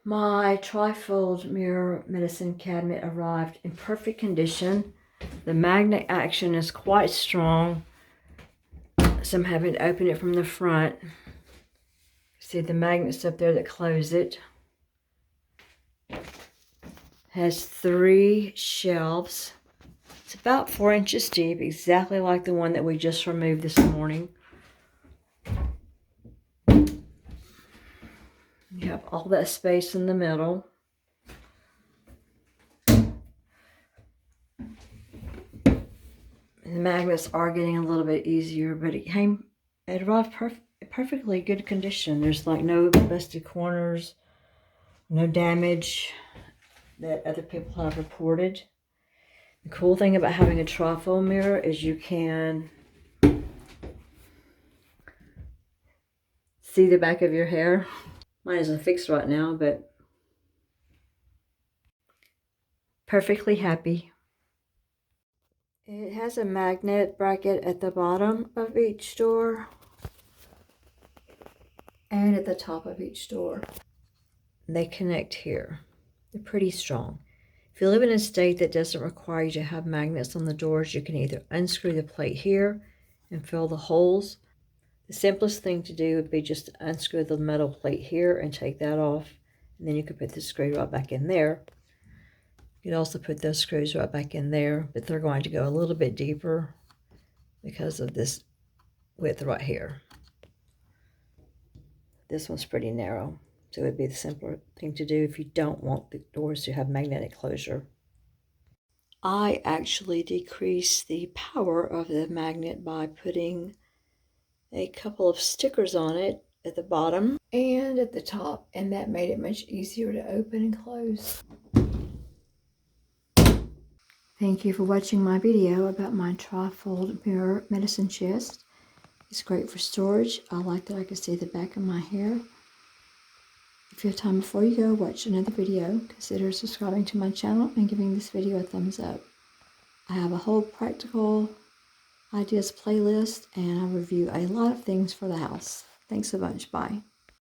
My Trifold mirror medicine cabinet arrived in perfect condition. The magnet action is quite strong, so I'm having to open it from the front. See the magnets up there that close it. Has 3 shelves. It's about 4 inches deep, exactly like the one that we just removed this morning. You have all that space in the middle. The magnets are getting a little bit easier, but it arrived perfectly good condition. There's like no busted corners, no damage that other people have reported. The cool thing about having a trifold mirror is you can see the back of your hair. Mine isn't fixed right now, but perfectly happy. It has a magnet bracket at the bottom of each door and at the top of each door. They connect here. They're pretty strong. If you live in a state that doesn't require you to have magnets on the doors, you can either unscrew the plate here and fill the holes. The simplest thing to do would be just to unscrew the metal plate here and take that off, and then you could put the screw right back in there. You could also put those screws right back in there, but they're going to go a little bit deeper because of this width right here. This one's pretty narrow, so it would be the simpler thing to do if you don't want the doors to have magnetic closure. I actually decreased the power of the magnet by putting a couple of stickers on it at the bottom and at the top, and that made it much easier to open and close. Thank you for watching my video about my trifold mirror medicine chest. It's great for storage. I like that I can see the back of my hair. If you have time before you go watch another video, consider subscribing to my channel and giving this video a thumbs up. I have a whole practical ideas playlist, and I review a lot of things for the house. Thanks a bunch. Bye.